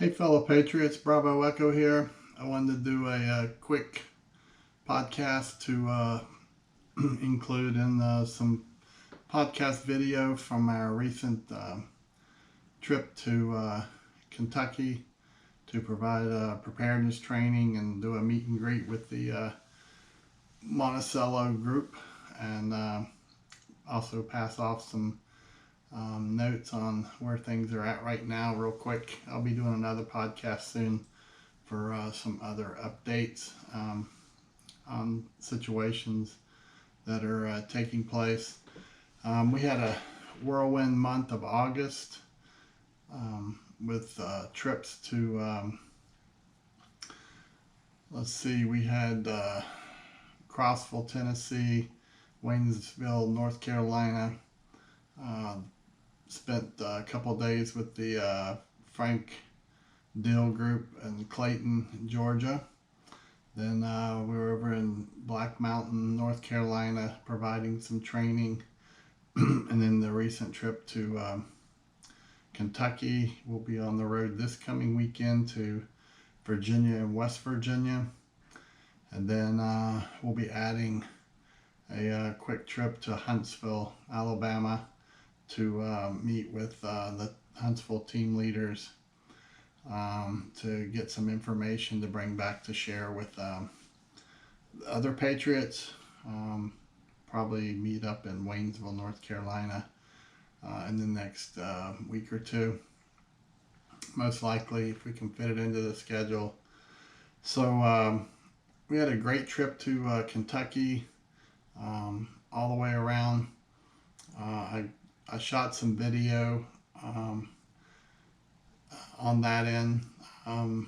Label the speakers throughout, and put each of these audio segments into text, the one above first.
Speaker 1: Hey fellow Patriots, Bravo Echo here. I wanted to do a quick podcast to include in some podcast video from our recent trip to Kentucky to provide preparedness training and do a meet and greet with the Monticello group, and also pass off some notes on where things are at right now real quick. I'll be doing another podcast soon for some other updates on situations that are taking place. We had a whirlwind month of August with trips to, we had Crossville, Tennessee, Waynesville, North Carolina. Spent a couple days with the Frank Dill group in Clayton, Georgia. Then we were over in Black Mountain, North Carolina, providing some training. And then the recent trip to Kentucky. We'll be on the road this coming weekend to Virginia and West Virginia. And then we'll be adding a quick trip to Huntsville, Alabama, to meet with the Huntsville team leaders to get some information to bring back to share with other Patriots. Probably meet up in Waynesville, North Carolina in the next week or two. Most likely, if we can fit it into the schedule. So we had a great trip to Kentucky all the way around. I shot some video on that end of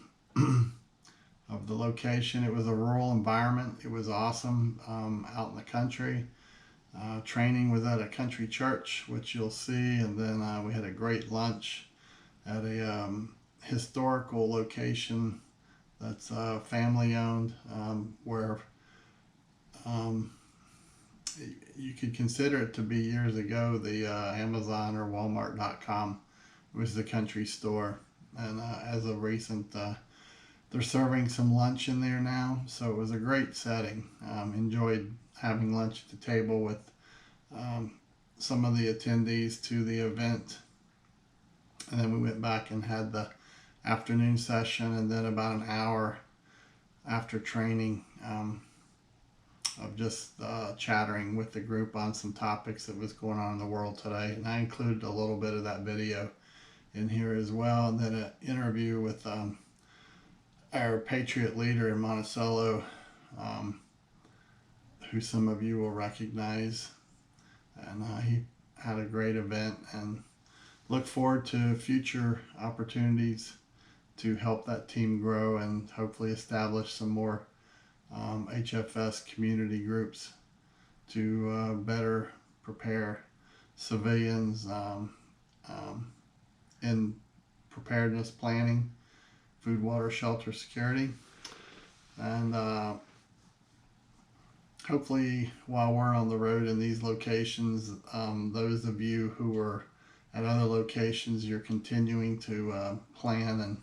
Speaker 1: the location. It was a rural environment. It was awesome out in the country. Training was at a country church, which you'll see, and then we had a great lunch at a historical location that's family owned, where you could consider it to be years ago the Amazon or Walmart.com was the country store, and as of recent they're serving some lunch in there now, so it was a great setting. Enjoyed having lunch at the table with some of the attendees to the event, and then we went back and had the afternoon session, and then about an hour after training of just chattering with the group on some topics that was going on in the world today. And I included a little bit of that video in here as well, and then an interview with our Patriot leader in Monticello, who some of you will recognize. And he had a great event, and look forward to future opportunities to help that team grow and hopefully establish some more HFS community groups to better prepare civilians in preparedness planning, food, water, shelter, security. And hopefully while we're on the road in these locations, those of you who are at other locations, you're continuing to plan and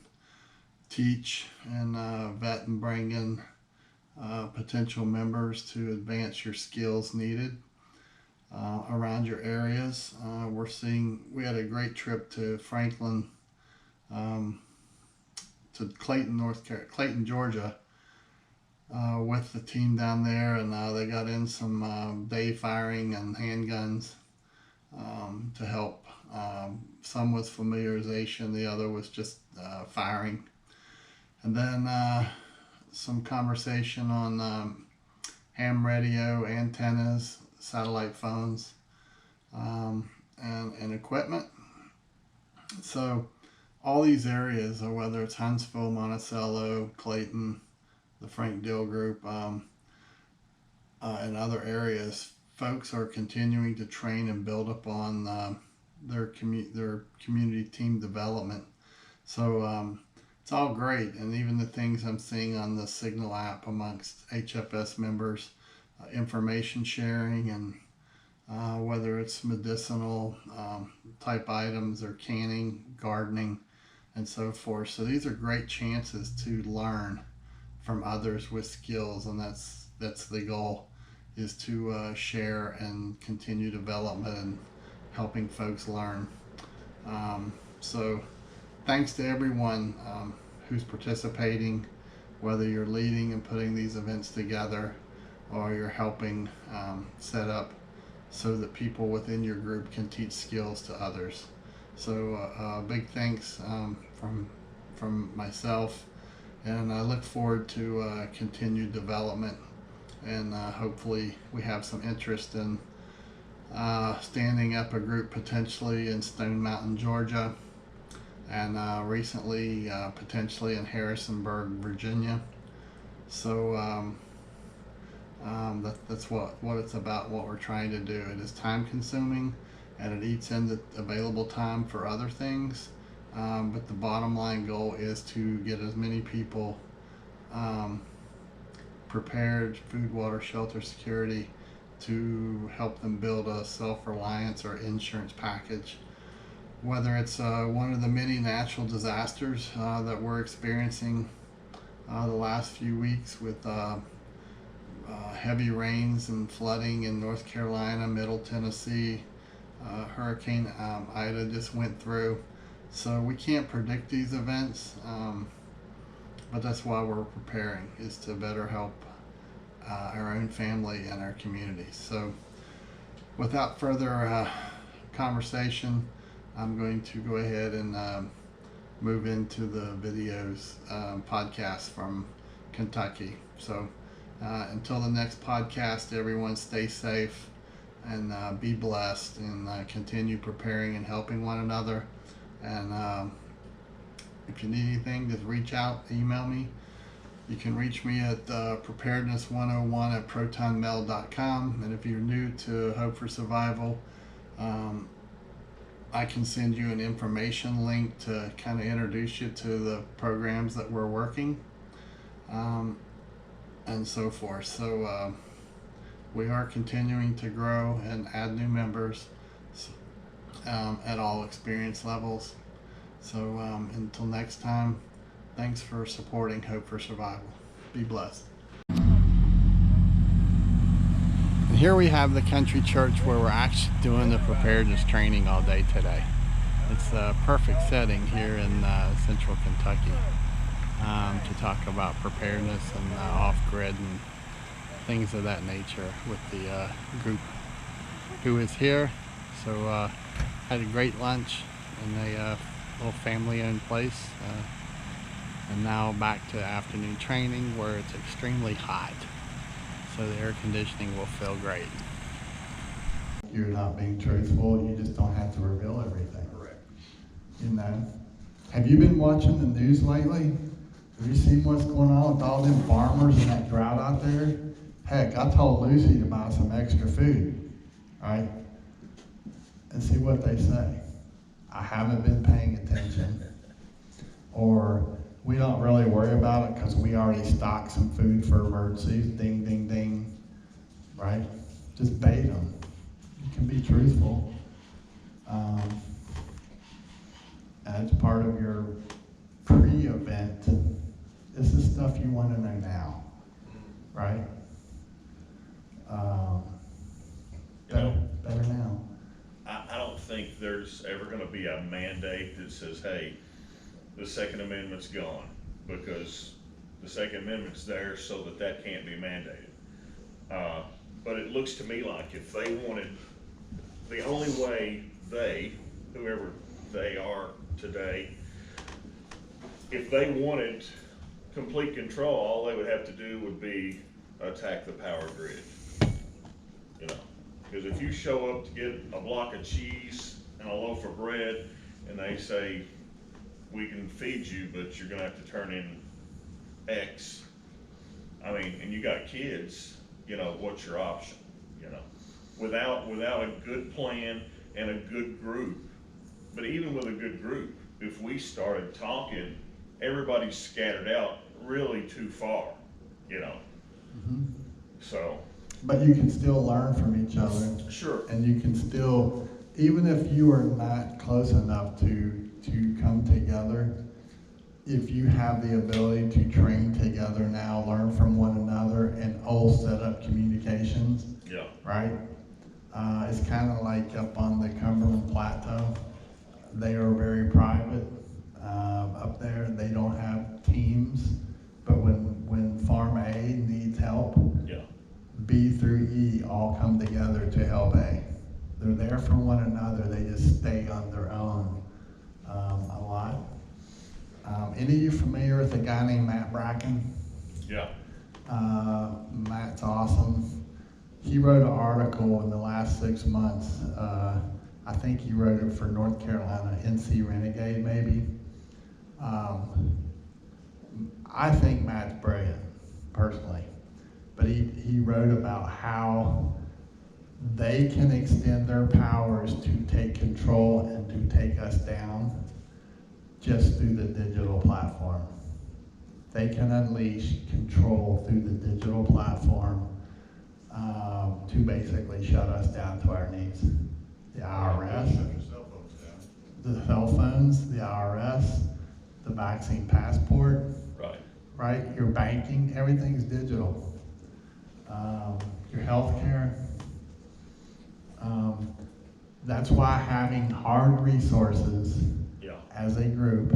Speaker 1: teach and vet and bring in potential members to advance your skills needed around your areas. We had a great trip to Franklin, to Clayton, Georgia, with the team down there, and they got in some day firing and handguns to help. Some was familiarization, the other was just firing. And then some conversation on ham radio, antennas, satellite phones, and equipment. So all these areas, whether it's Huntsville, Monticello, Clayton, the Frank Dill group, and other areas, folks are continuing to train and build upon their community team development. So it's all great, and even the things I'm seeing on the Signal app amongst HFS members, information sharing, and whether it's medicinal type items or canning, gardening, and so forth. So these are great chances to learn from others with skills, and that's the goal, is to share and continue development and helping folks learn. So thanks to everyone who's participating, whether you're leading and putting these events together or you're helping set up so that people within your group can teach skills to others. So big thanks from myself, and I look forward to continued development, and hopefully we have some interest in standing up a group potentially in Stone Mountain, Georgia, and recently potentially in Harrisonburg, Virginia. So that's what it's about, what we're trying to do. It is time consuming and it eats into available time for other things, but the bottom line goal is to get as many people prepared, food, water, shelter, security, to help them build a self-reliance or insurance package. Whether it's one of the many natural disasters that we're experiencing the last few weeks with heavy rains and flooding in North Carolina, Middle Tennessee, Hurricane Ida just went through. So we can't predict these events, but that's why we're preparing, is to better help our own family and our communities. So without further conversation, I'm going to go ahead and move into the videos podcast from Kentucky. So until the next podcast, everyone stay safe and be blessed, and continue preparing and helping one another. And if you need anything, just reach out, email me. You can reach me at preparedness101@protonmail.com. And if you're new to Hope for Survival, I can send you an information link to kind of introduce you to the programs that we're working, and so forth. So we are continuing to grow and add new members at all experience levels. So until next time, thanks for supporting Hope for Survival. Be blessed. And here we have the country church where we're actually doing the preparedness training all day today. It's a perfect setting here in central Kentucky to talk about preparedness and off-grid and things of that nature with the group who is here. So had a great lunch in a little family-owned place, and now back to afternoon training where it's extremely hot, so the air conditioning will feel great. You're not being truthful, you just don't have to reveal everything.
Speaker 2: Correct.
Speaker 1: You know, have you been watching the news lately? Have you seen what's going on with all them farmers and that drought out there? Heck, I told Lucy to buy some extra food, right? And see what they say. I haven't been paying attention. Or we don't really worry about it because we already stocked some food for emergencies. Ding, ding, ding. Right? Just bait them. You can be truthful. And it's part of your pre-event. This is stuff you want to know now. Right? Better now.
Speaker 2: I don't think there's ever going to be a mandate that says, hey, the Second Amendment's gone, because the Second Amendment's there so that can't be mandated. But it looks to me like if they wanted, the only way whoever they are today, if they wanted complete control, all they would have to do would be attack the power grid. You know, because if you show up to get a block of cheese and a loaf of bread and they say, we can feed you, but you're gonna have to turn in X. I mean, and you got kids, you know, what's your option? You know, without a good plan and a good group. But even with a good group, if we started talking, everybody's scattered out really too far, you know.
Speaker 1: Mm-hmm.
Speaker 2: So.
Speaker 1: But you can still learn from each other.
Speaker 2: Sure.
Speaker 1: And you can still, even if you are not close enough to come together, if you have the ability to train together now, learn from one another, and all set up communications,
Speaker 2: Yeah.
Speaker 1: right? It's kind of like up on the Cumberland Plateau. They are very private up there. They don't have teams, but when Farm A needs help,
Speaker 2: Yeah.
Speaker 1: B through E all come together to help A. They're there for one another. They just stay on their own a lot. Any of you familiar with a guy named Matt Bracken?
Speaker 2: Yeah.
Speaker 1: Matt's awesome. He wrote an article in the last 6 months. I think he wrote it for North Carolina, NC Renegade maybe. I think Matt's brilliant, personally. But he wrote about how they can extend their powers to take control and to take us down just through the digital platform. They can unleash control through the digital platform to basically shut us down to our knees. The IRS, the cell phones, the IRS, the vaccine passport, right? Your banking, everything's digital. Your health care. That's why having hard resources as a group,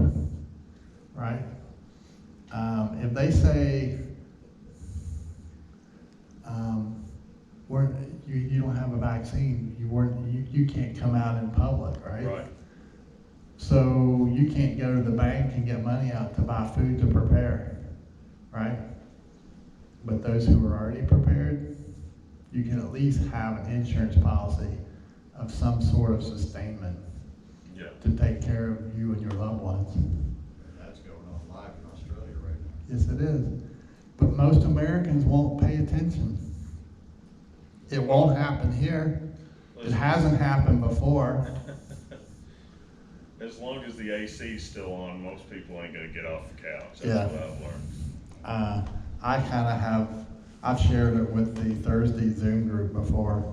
Speaker 1: right? If they say, you don't have a vaccine, you can't come out in public, right? So you can't go to the bank and get money out to buy food to prepare, right? But those who are already prepared, you can at least have an insurance policy of some sort of sustainment to take care of you and your loved ones.
Speaker 3: And that's going on live in Australia right now.
Speaker 1: Yes, it is. But most Americans won't pay attention. It won't happen here. It hasn't happened before.
Speaker 2: As long as the AC's still on, most people ain't gonna get off the couch.
Speaker 1: Yeah.
Speaker 2: That's what I've learned.
Speaker 1: I kind of have, I've shared it with the Thursday Zoom group before,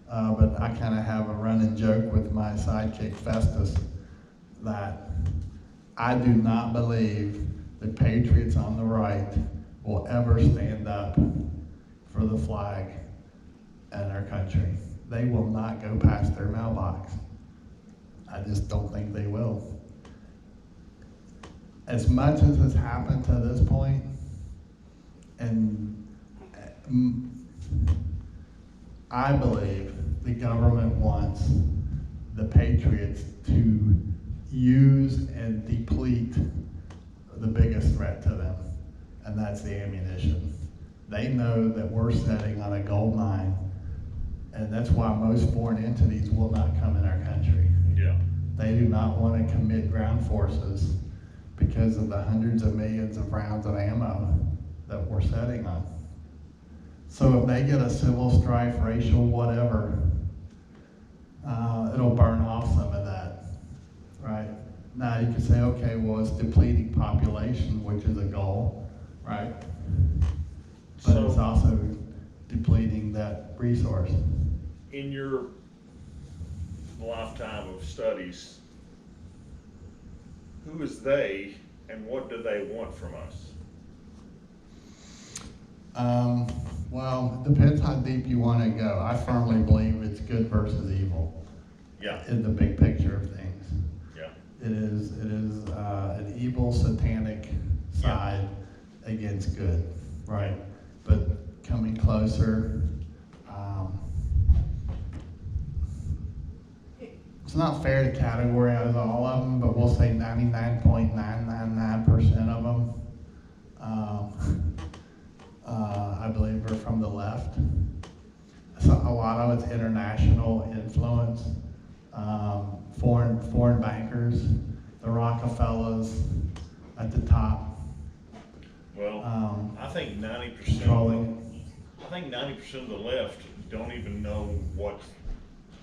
Speaker 1: but I kind of have a running joke with my sidekick Festus that I do not believe the Patriots on the right will ever stand up for the flag and our country. They will not go past their mailbox. I just don't think they will. As much as has happened to this point, and I believe the government wants the Patriots to use and deplete the biggest threat to them, and that's the ammunition. They know that we're sitting on a gold mine, and that's why most foreign entities will not come in our country.
Speaker 2: Yeah.
Speaker 1: They do not want to commit ground forces because of the hundreds of millions of rounds of ammo that we're sitting on. So if they get a civil strife, racial, whatever, it'll burn off some of that, right? Now you can say, okay, well, it's depleting population, which is a goal, right? But it's also depleting that resource.
Speaker 2: In your lifetime of studies, who is they and what do they want from us?
Speaker 1: Well, it depends how deep you want to go. I firmly believe it's good versus evil.
Speaker 2: Yeah.
Speaker 1: In the big picture of things.
Speaker 2: Yeah.
Speaker 1: It is an evil satanic side against good, right? But coming closer, it's not fair to categorize all of them, but we'll say 99.999% of them, I believe, are from the left. So a lot of it's international influence, foreign bankers, the Rockefellers at the top.
Speaker 2: Well, I think 90%.
Speaker 1: Controlling.
Speaker 2: I think 90% of the left don't even know what's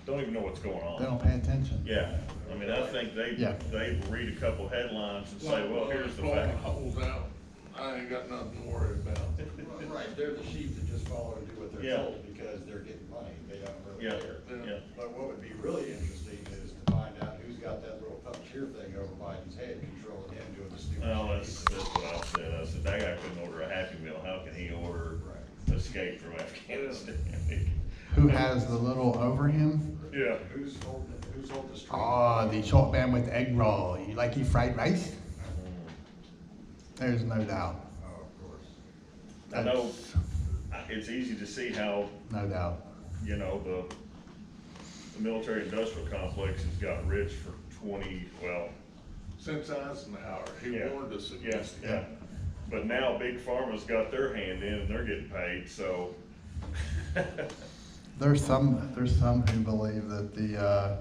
Speaker 2: going on.
Speaker 1: They don't pay attention.
Speaker 2: Yeah, I mean, I think they read a couple headlines and say, well, here's the fact.
Speaker 4: I ain't got nothing to worry about.
Speaker 3: Right, they're the sheep that just follow and do what they're
Speaker 2: Yeah.
Speaker 3: told because they're getting money. They don't really
Speaker 2: Yeah.
Speaker 3: care.
Speaker 2: Yeah.
Speaker 3: But what would be really interesting is to find out who's got that little puppeteer thing over Biden's head controlling him doing the stupid
Speaker 2: Well,
Speaker 3: shit.
Speaker 2: escaped from Afghanistan.
Speaker 1: Who has the little over him?
Speaker 2: Yeah.
Speaker 3: Who's holding the string?
Speaker 1: Oh, the short man with egg roll. You like your fried rice? There's no doubt.
Speaker 3: Oh, of course.
Speaker 2: I know it's easy to see how,
Speaker 1: No doubt.
Speaker 2: you know, the military industrial complex has got rich for 20, well,
Speaker 4: Since Eisenhower, he
Speaker 2: yeah,
Speaker 4: warned us
Speaker 2: yeah,
Speaker 4: against it.
Speaker 2: yeah. But now Big Pharma's got their hand in and they're getting paid, so.
Speaker 1: There's some who believe that the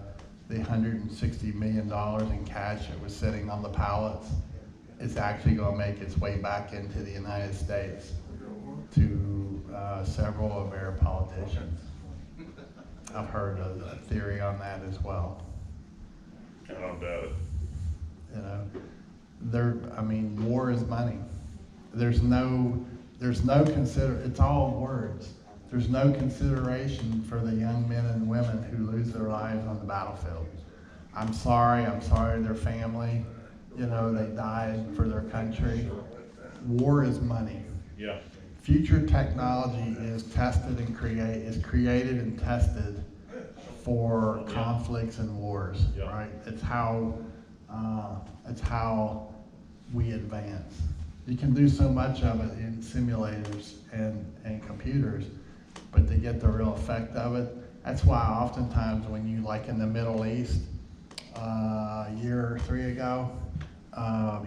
Speaker 1: $160 million in cash that was sitting on the pallets is actually going to make its way back into the United States to several of our politicians. I've heard a theory on that as well.
Speaker 2: I don't doubt it.
Speaker 1: You know, I mean, war is money. There's no it's all words. There's no consideration for the young men and women who lose their lives on the battlefield. I'm sorry their family, you know, they died for their country. War is money.
Speaker 2: Yeah.
Speaker 1: Future technology is tested and created and tested for conflicts and wars,
Speaker 2: Yeah.
Speaker 1: right? It's how we advance. You can do so much of it in simulators and computers, but to get the real effect of it, that's why oftentimes when you, like in the Middle East, a year or 3 ago,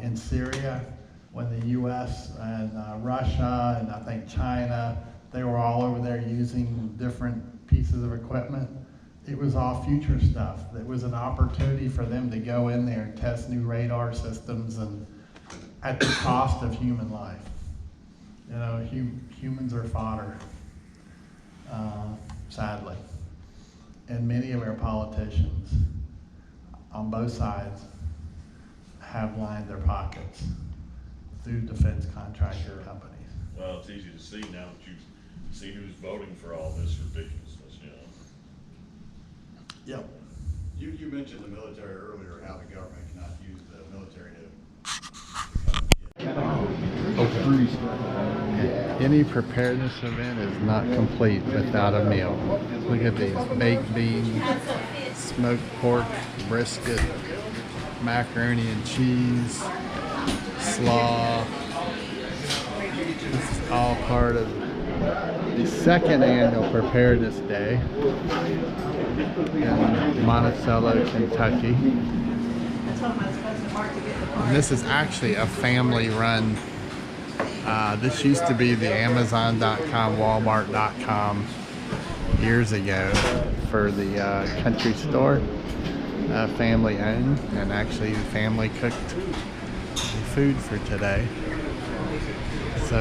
Speaker 1: in Syria, when the US and Russia and I think China, they were all over there using different pieces of equipment. It was all future stuff. It was an opportunity for them to go in there and test new radar systems and at the cost of human life. You know, humans are fodder, sadly. And many of our politicians on both sides have lined their pockets through defense contractor companies.
Speaker 2: Well, it's easy to see now that you see who's voting for all this ridiculousness, you know.
Speaker 1: Yep.
Speaker 3: You mentioned the military earlier, how the government cannot use the military to
Speaker 1: Any preparedness event is not complete without a meal. Look at these: baked beans, smoked pork, brisket, macaroni and cheese, slaw. This is all part of the second annual Preparedness Day in Monticello, Kentucky. And this is actually a family-run. This used to be the Amazon.com, Walmart.com years ago for the country store, family owned, and actually the family cooked the food for today. So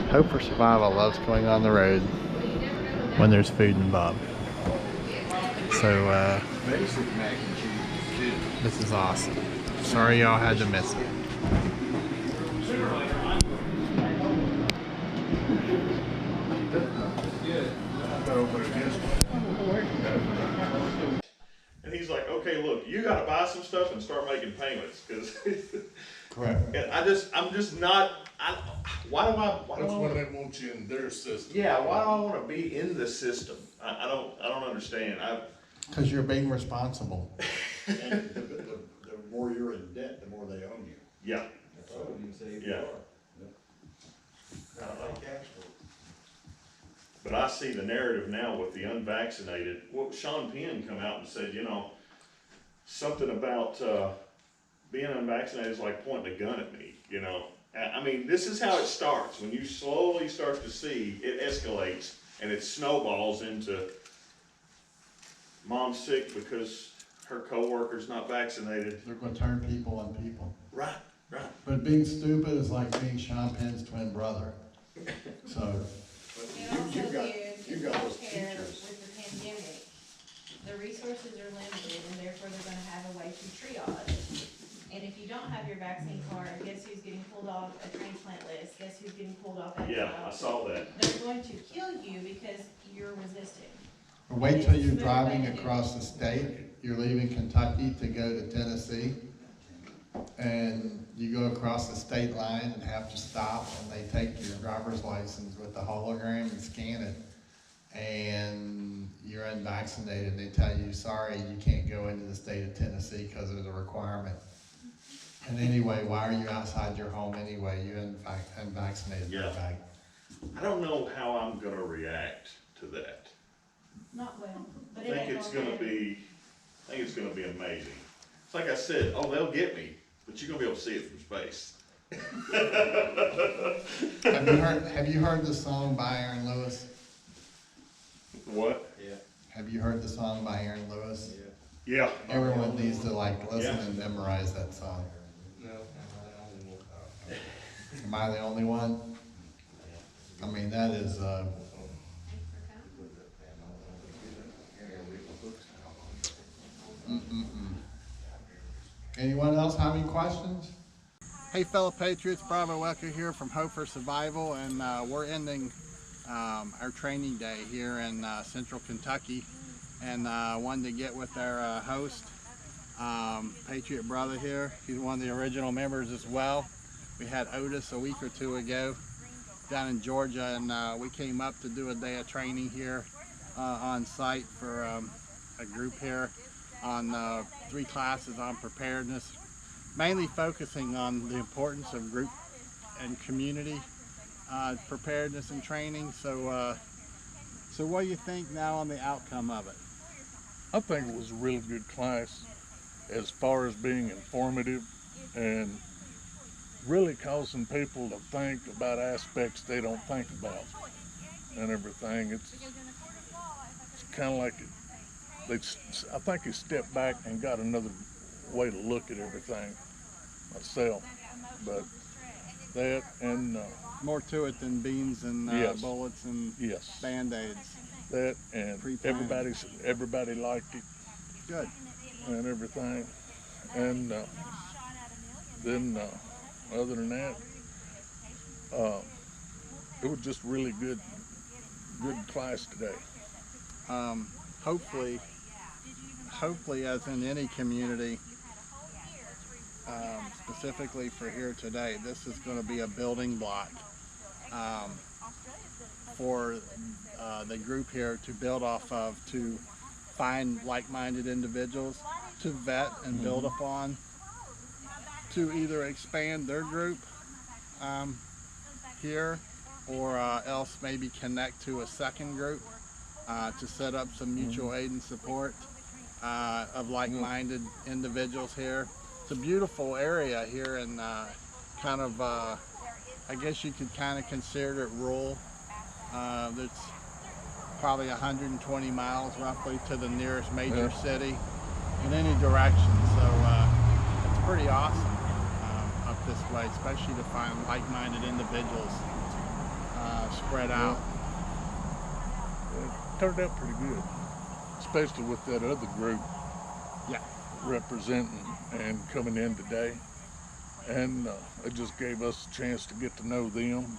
Speaker 1: Hope for Survival loves going on the road when there's food involved. So this is awesome. Sorry y'all had to miss it.
Speaker 2: And he's like, okay, look, you gotta buy some stuff and start making payments, cause.
Speaker 1: Correct.
Speaker 2: And I'm just not, why do I
Speaker 4: That's when they want you in their system.
Speaker 2: yeah, why do I wanna be in the system? I don't understand.
Speaker 1: Because you're being responsible.
Speaker 3: And the more you're in debt, the more they own you.
Speaker 2: Yeah,
Speaker 3: That's all you can say.
Speaker 2: yeah. But I see the narrative now with the unvaccinated. Well, Sean Penn come out and said, you know, something about being unvaccinated is like pointing a gun at me, you know. I mean, this is how it starts. When you slowly start to see, it escalates and it snowballs into mom's sick because her coworker's not vaccinated.
Speaker 1: They're going to turn people on people.
Speaker 2: Right, right.
Speaker 1: But being stupid is like being Sean Penn's twin brother. So.
Speaker 5: And also
Speaker 3: You've got those
Speaker 5: healthcare
Speaker 3: teachers.
Speaker 5: with the pandemic, the resources are limited and therefore they're gonna have a way to triage. And if you don't have your vaccine card, guess who's getting pulled off a transplant list? Guess who's getting pulled off that?
Speaker 2: Yeah, I saw that.
Speaker 5: They're going to kill you because you're resisting.
Speaker 1: Wait till you're driving across the state. You're leaving Kentucky to go to Tennessee, and you go across the state line and have to stop, and they take your driver's license with the hologram and scan it, and you're unvaccinated. They tell you, sorry, you can't go into the state of Tennessee because there's a requirement. And anyway, why are you outside your home anyway? You unvaccinated.
Speaker 2: Yeah. I don't know how I'm gonna react to that.
Speaker 5: Not well, but
Speaker 2: I
Speaker 5: it
Speaker 2: think
Speaker 5: ain't
Speaker 2: it's
Speaker 5: gonna
Speaker 2: gonna
Speaker 5: matter.
Speaker 2: be, I think it's gonna be amazing. It's like I said, oh, they'll get me, but you're gonna be able to see it from space.
Speaker 1: Have you heard the song by Aaron Lewis?
Speaker 2: What?
Speaker 3: Yeah.
Speaker 1: Have you heard the song by Aaron Lewis?
Speaker 2: Yeah.
Speaker 1: Everyone needs to like listen
Speaker 2: Yeah.
Speaker 1: and memorize that song.
Speaker 3: No.
Speaker 1: Am I the only one? I mean, that is, Anyone else have any questions? Hey fellow Patriots, Bravo Welker here from Hope for Survival, and we're ending our training day here in Central Kentucky, and wanted to get with our host, Patriot brother here. He's one of the original members as well. We had Otis a week or two ago down in Georgia, and we came up to do a day of training here on site for a group here on 3 classes on preparedness, mainly focusing on the importance of group and community preparedness and training. So, so what do you think now on the outcome of it?
Speaker 4: I think it was a really good class as far as being informative and really causing people to think about aspects they don't think about and everything. It's kind of like I think he stepped back and got another way to look at everything myself. But that and
Speaker 1: More to it than beans and
Speaker 4: Yes.
Speaker 1: bullets and
Speaker 4: yes,
Speaker 1: Band-Aids.
Speaker 4: that and
Speaker 1: Pre-planned.
Speaker 4: everybody liked it
Speaker 1: Good.
Speaker 4: and everything. And then other than that, it was just really good class today.
Speaker 1: Hopefully, as in any community, specifically for here today, this is going to be a building block for the group here to build off of, to find like-minded individuals to vet and build upon, to either expand their group here, or else maybe connect to a second group to set up some mutual aid and support of like-minded individuals here. It's a beautiful area here, and kind of, I guess you could kind of consider it rural. There's probably 120 miles roughly to the nearest major city in any direction, so it's pretty awesome up this way, especially to find like-minded individuals spread out.
Speaker 4: It turned out pretty good, especially with that other group
Speaker 1: Yeah.
Speaker 4: representing and coming in today. And it just gave us a chance to get to know them.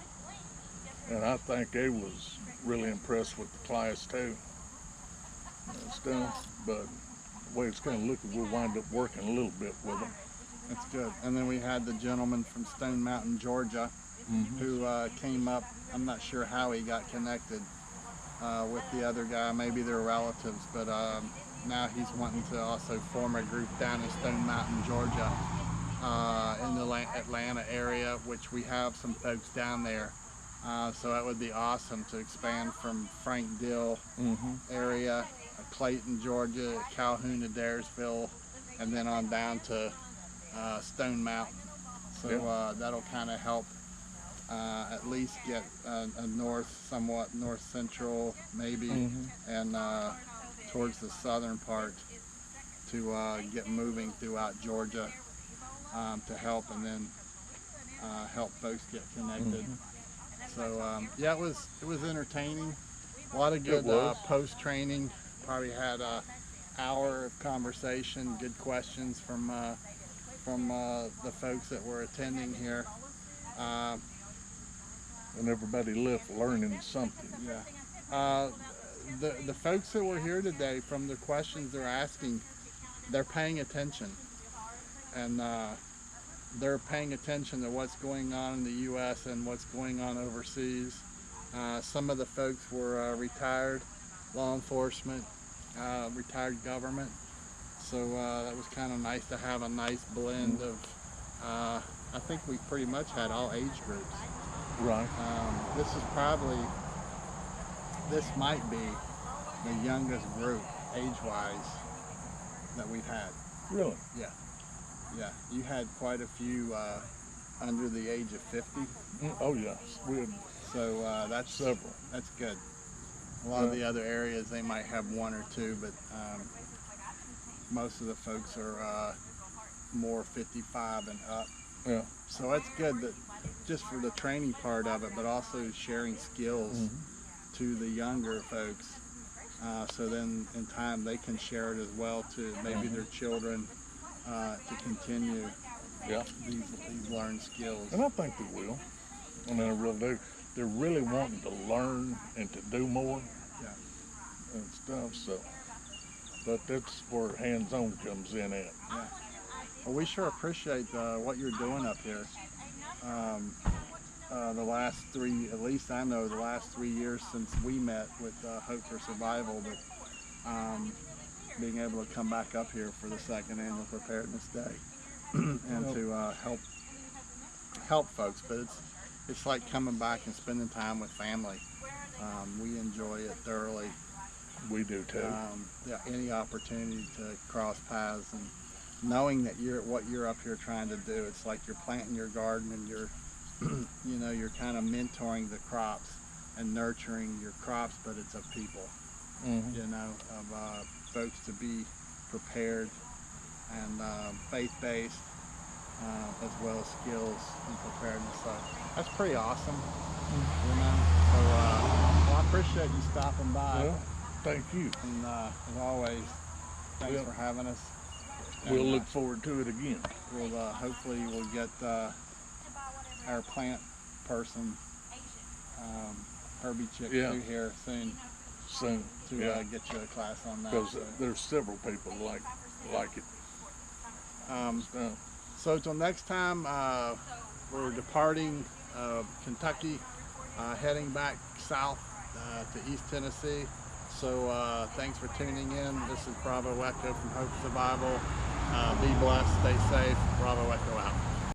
Speaker 4: And I think they was really impressed with the class too and stuff. But the way it's going to look, we'll wind up working a little bit with them.
Speaker 1: That's good. And then we had the gentleman from Stone Mountain, Georgia, who came up. I'm not sure how he got connected with the other guy. Maybe they're relatives, but now he's wanting to also form a group down in Stone Mountain, Georgia, in the Atlanta area, which we have some folks down there. So that would be awesome to expand from Frank Dill area, Clayton, Georgia, Calhoun, Adairsville, and then on down to Stone Mountain. So that'll kind of help at least get a somewhat north central maybe, and towards the southern part to get moving throughout Georgia to help, and then help folks get connected. So yeah, it was entertaining. A lot of good post training. Probably had an hour of conversation, good questions from the folks that were attending here.
Speaker 4: And everybody left learning something.
Speaker 1: Yeah. The folks that were here today, from the questions they're asking, they're paying attention, and they're paying attention to what's going on in the U.S. and what's going on overseas. Some of the folks were retired law enforcement, retired government, so that was kind of nice to have a nice blend of, I think we pretty much had all age groups.
Speaker 4: Right.
Speaker 1: This might be the youngest group age-wise that we've had.
Speaker 4: Really?
Speaker 1: Yeah. Yeah, you had quite a few under the age of 50.
Speaker 4: Oh yeah, we had
Speaker 1: So that's
Speaker 4: several.
Speaker 1: That's good. A lot of the other areas they might have one or two, but most of the folks are more 55 and up.
Speaker 4: Yeah.
Speaker 1: So that's good that just for the training part of it, but also sharing skills to the younger folks. So then in time they can share it as well to maybe their children to continue these learned skills.
Speaker 4: And I think they will. I mean, I really do. They're really wanting to learn and to do more and stuff. So, but that's where hands-on comes in at.
Speaker 1: Yeah. Well, we sure appreciate what you're doing up here. The last three, at least I know, the last 3 years since we met with Hope for Survival, that being able to come back up here for the second annual Preparedness Day and to help folks. But it's like coming back and spending time with family. We enjoy it thoroughly.
Speaker 4: We do too.
Speaker 1: Yeah, any opportunity to cross paths and knowing that what you're up here trying to do, it's like you're planting your garden and you're you're kind of mentoring the crops and nurturing your crops, but it's of people, of folks to be prepared and faith-based, as well as skills and preparedness. So that's pretty awesome, So well, I appreciate you stopping by.
Speaker 4: Well, thank you.
Speaker 1: And as always, thanks for having us.
Speaker 4: We'll
Speaker 1: And,
Speaker 4: look forward to it again.
Speaker 1: We'll hopefully we'll get our plant person, Herbie Chick, through here soon to get you a class on that.
Speaker 4: Because there's several people like it.
Speaker 1: So till next time, we're departing Kentucky, heading back south to East Tennessee. So thanks for tuning in. This is Bravo Echo from Hope Survival. Be blessed, stay safe. Bravo Echo out.